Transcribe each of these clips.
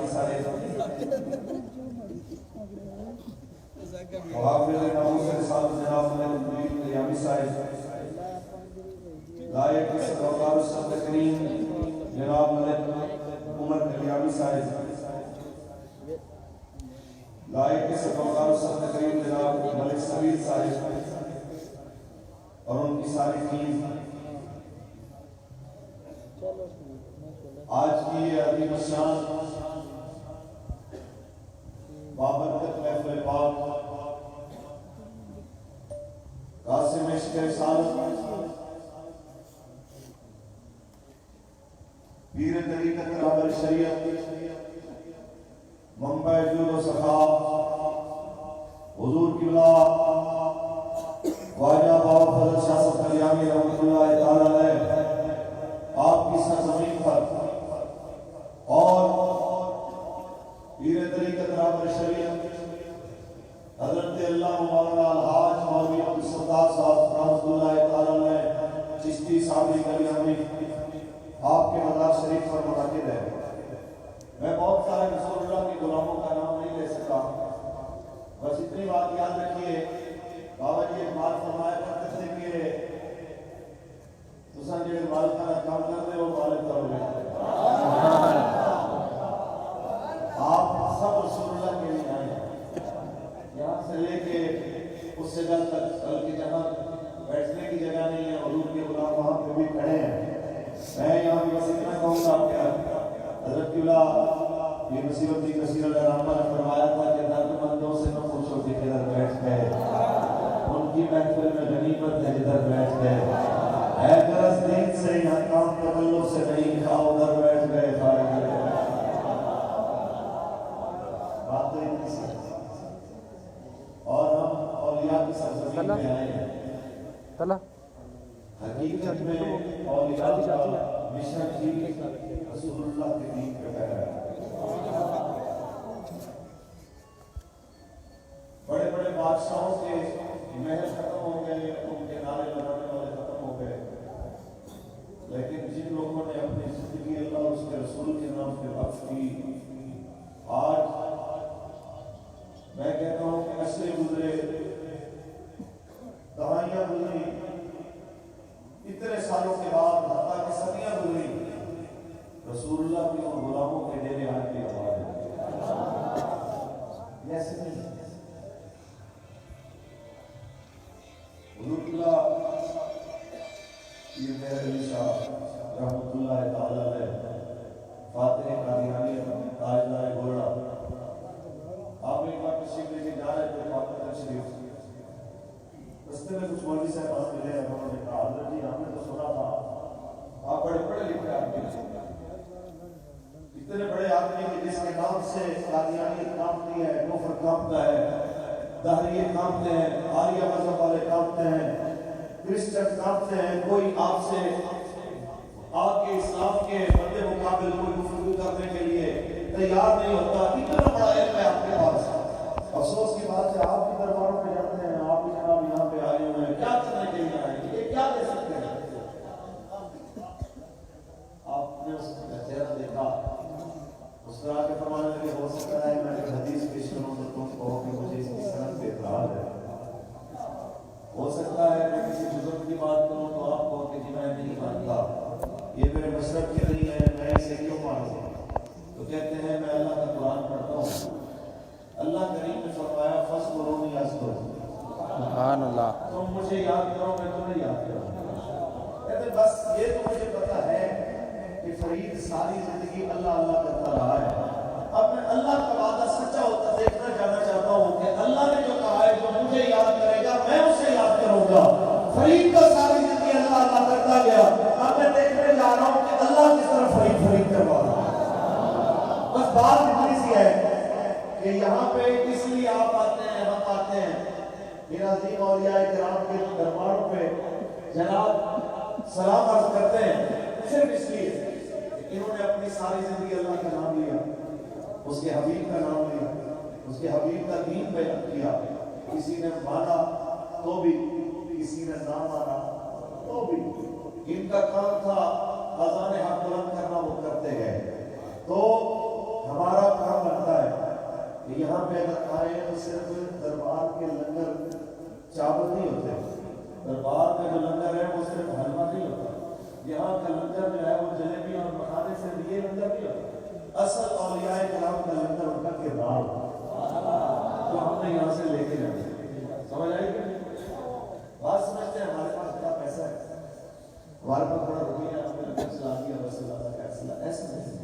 باقی سارے حوافظ ناموس رسالت جناب ملک قیامی صاحب، لائق سرکار الصدر کریم جناب ملک عمر قیامی صاحب، لائق سرکار الصدر کریم جناب ملک سبیر صاحب اور ان کی ساری ٹیم، آج کی یہ عظیم الشان بابرکت محفل پاک قاسم عشق رسالت پیر طریقت رہبر شریعت منبع جود و سخا حضور قبلہ خواجہ بابا فضل شاہ صاحب قلیانی رحمۃ اللہ تعالی علیہ آپ کی سرزمین پر اور پیر طریقت رہبر شریعت حضرت اللہ مولانا الحاج مولوی عبدالستار صاحب رحمۃ اللہ تعالی علیہ چشتی صاحبی قلیانی آپ کے مزار شریف پر منعقد ہے۔ میں بہت سارے رسول اللہ کے غلاموں کا نام نہیں لے سکتا، بس اتنی بات یاد رکھیے، بابا جی ایک بات فرمایا کرتے تھے کہ تساں جڑے مالک کا کام کرتے ہو مالک کا ہو آپ سب رسول اللہ کے لیے آئے ہیں، یہاں سے لے کے اس سے جل تک کل کی جگہ بیٹھنے کی جگہ نہیں ہے، حضور کے غلام وہاں پہ بھی کھڑے ہیں۔ میں یہاں بھی بس اتنا کہوں گا کہ حضرت قبلہ یہ مصیبتی کثیر الرحمہ نے فرمایا تھا کہ درد مندوں سے نہ پوچھو کہ کدھر بیٹھ گئے، ان کی محفل میں غنیمت ہے جدھر بیٹھ گئے، اے درس دین سے یہاں کام تکلف سے نہیں کھاؤ ادھر بیٹھ گئے فارغ ہے۔ بات تو اتنی سی اور ہم اولیاء کی سرزمین میں آئے ہیں۔ حقیقت میں اولیاء کا مشن ہی رسول اللہ کے دین پہ پیرا ہے۔ بڑے بڑے بادشاہوں کے محل ختم ہو گئے، ان کے نعرے لگانے والے ختم ہو گئے، لیکن جن لوگوں نے اپنی زندگی اللہ اور اس کے رسول کے نام پہ وقف کی، آج میں کہتا ہوں کہ عصرے گزرے، دہائیاں گزری، اتنے سالوں کے بعد حتیٰ کہ صدیاں گزری، رسول اللہ کے اور غلاموں کے ڈیرے آنے کی آواز ہے۔ ایسے نہیں، حضور اللہ یہ میرے علی شاہ رحمۃ اللہ تعالی علیہ فاتح قادیانی تاجدار گولڑا، آپ ایک بار تشریف لے کے جا رہے تھے فاتح تشریف، رستے میں کچھ مولوی صاحب ملے، انہوں نے کہا حضرت جی ہم نے تو سنا تھا آپ بڑے پڑھے لکھے آدمی ہیں، اتنے بڑے آدمی کہ جس کے نام سے قادیانیت کانپتی ہے، کفر کانپتا ہے، دہریے کانپتے ہیں، آریہ مذہب والے کانپتے ہیں، کرسچن کانپتے ہیں، کوئی آپ سے آپ کے اسلام کے مد مقابل کوئی گفتگو کرنے کے لیے تیار نہیں ہوتا۔ اتنا بڑا علم ہے آپ کے پاس، افسوس کی بات ہے آپ بھی درباروں پہ جاتے ہیں، آپ بھی جناب یہاں پہ آئے ہوئے ہیں، کیا کرنے کے لیے آئے ہیں، یہ کیا دے سکتے ہیں؟ آپ نے اس کا چہرہ دیکھا، اس طرح کے فرمانے لگے ہو سکتا ہے میں ایک حدیث پیش کروں تو تم کہو کہ مجھے اس کی سند پہ اعتراض ہے، ہو سکتا ہے میں کسی بزرگ کی بات کروں تو آپ کہو کہ جی میں نہیں مانتا، یہ میرے مشرب کے نہیں ہے، میں اسے کیوں مانوں؟ تو کہتے ہیں میں اللہ کا قرآن پڑھتا ہوں، اللہ کریم نے فرمایا فَاذْكُرُونِي أَذْكُرْكُمْ، سبحان اللہ، تم مجھے یاد کرو میں تمہیں یاد کروں۔ کہتے بس یہ تو مجھے پتا ہے کہ فرید ساری زندگی اللہ اللہ کرتا رہا ہے، اب میں اللہ کا وعدہ سچا ہوتا دیکھنا جانا چاہتا ہوں کہ اللہ نے جو کہا ہے جو مجھے یاد کرے گا میں اسے یاد کروں گا۔ فرید کا ساری زندگی اللہ اللہ کرتا گیا، اب میں دیکھنے جا رہا ہوں کہ اللہ کس طرح فرید فرید کروا رہا ہے۔ بس بات اتنی سی ہے کہ یہاں پہ اس لیے آپ آتے ہیں، ہم آتے ہیں، میرے عظیم اولیاء کرام کے درباروں پہ جناب سلام عرض کرتے ہیں صرف اس لیے کہ انہوں نے اپنی ساری زندگی اللہ کا نام لیا، اس کے حبیب کا نام لیا، اس کے حبیب کا دین بیان کیا، کسی نے مانا تو بھی، کسی نے نہ مانا تو بھی، ان کا کام تھا اذان حق بلند کرنا، وہ کرتے گئے۔ تو ہمارا کام بنتا ہے کہ یہاں پہ اگر آئے تو صرف دربار کے لنگر چاول نہیں ہوتے، دربار کا جو لنگر ہے وہ صرف حلوہ نہیں ہوتا، یہاں کا لنگر جو ہے وہ جلیبی اور مکھانے سے یہ لنگر نہیں ہوتا، اصل اولیاء کرام کا لنگر ان کا کردار ہوتا جو ہم نے یہاں سے لے کے جاتے ہیں۔ سمجھ آئی کہ بات سمجھتے ہیں؟ ہمارے پاس بڑا پیسہ ہے، ہمارے پاس بڑا روپیہ ہے، ہمیں لنگر چلا دیا بس اللہ کا فیصلہ، ایسا نہیں۔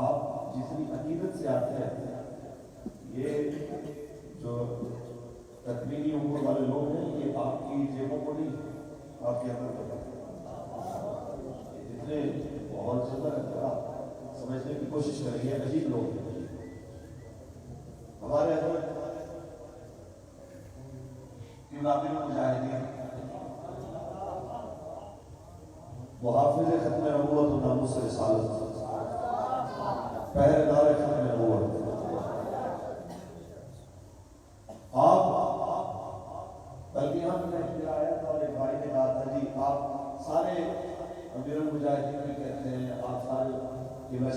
آپ جتنی عقیدت سے آتے ہیں، یہ جو تکمیلی امور والے لوگ ہیں یہ آپ کی جیبوں کو نہیں، آپ کے اندر ہوتا ہے، جتنے بہت زیادہ ہے آپ سمجھنے کی کوشش کریں گے، عجیب لوگ ہیں ہمارے اندر علاقے میں مجاہدین، محافظ ختم نبوت و ناموس رسالت، پہرے دار ختم نبوت، آپ بلکہ یہاں میں آیا تھا اور ایک بھائی نے کہا تھا جی آپ سارے امیر المجاہدین بھی کہتے ہیں، آپ سارے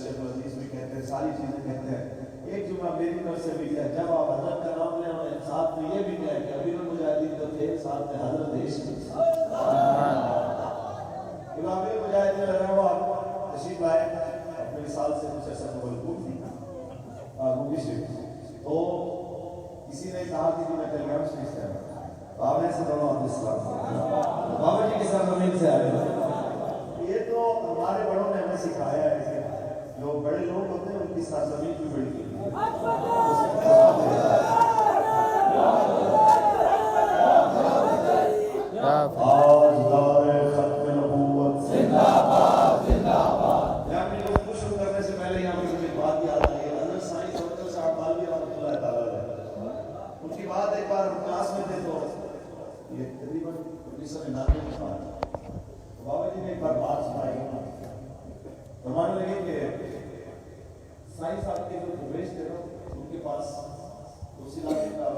شیخ العزیز بھی کہتے ہیں، ساری چیزیں کہتے ہیں، ایک جمعہ میری طرف سے بھی کیا جب آپ حضرت کا نام لیں اور ساتھ میں یہ بھی کہا کہ امیر المجاہدین تو تھے ساتھ میں حضرت عشق امام مجاہدین رہنما تشریف لائے اپنے سال سے کچھ ایسا ملکوت تھی روبی شریف، تو کسی نے کہا کہ میں ٹیلیگرام شریف سے آیا، بابا سے دونوں عبد السلام بابا جی کے ساتھ زمین سے آئے، یہ تو ہمارے بڑوں نے ہمیں سکھایا ہے کہ جو بڑے لوگ ہوتے ہیں ان کی سرزمین بھی بڑی کی بابا جی نے ایک بار بات سنائی، فرمانے لگے کہ سائیں صاحب کے جو پرویش تھے ان کے پاس اس علاقے کا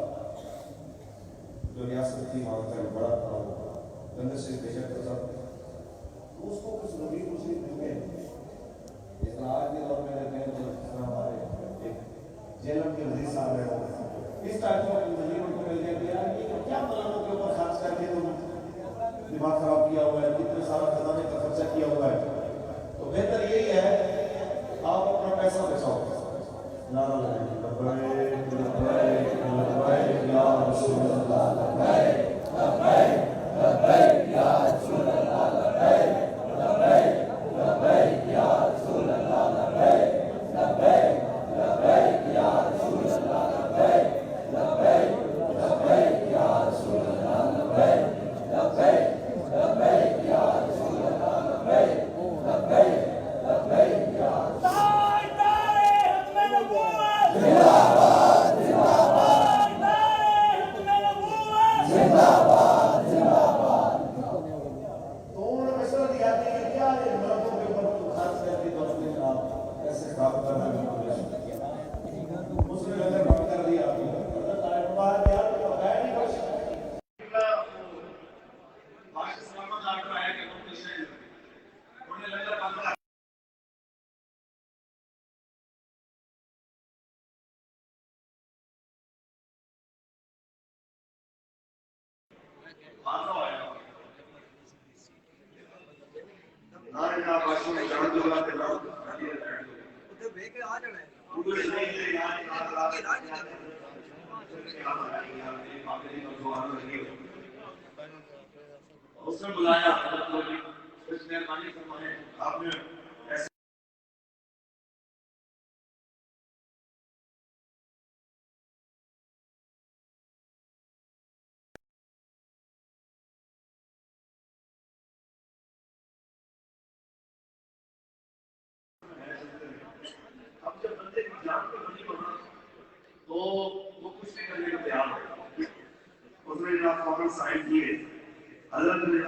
جو ریاست تھی وہاں کا بڑا تھا لنگر شریف بھیجا کرتا تو اس کو کچھ نبی مجھے مل گئے، اس طرح آج کے دور میں رہتے ہیں جس طرح ہمارے ایک جیلم کے وزیر صاحب ہے اس ٹائپ کا نبی ان کو مل گیا کہ یار یہ کیا ملانوں کے اوپر خرچ کر کے تم دماغ خراب کیا ہوا ہے، کتنے سارا خزانے کا خرچہ کیا ہوا ہے، تو بہتر یہی ہے آپ اپنا پیسہ بچاؤ، نعرہ لگائیں لبیک لبیک لبیک یا رسول اللہ، لبیک لبیک لبیک یا رسول اللہ، لبیک لبیک لبیک یا رسول اللہ، لبیک لبیک لبیک یا رسول اللہ، لبیک لبیک لبیک یا رسول اللہ، لبیک لبیک لبیک یا رسول اللہ، لبیک لبیک لبیک یا اس نے بلایا حضرت کو بھی اس نے مانی فرمائے آپ نے ایسے اب جب بندے کی جان کو نہیں ہونا تو وہ کچھ نہیں کرنے کو تیار ہو، اس نے جناب فوراً سائن کیے، حضرت نے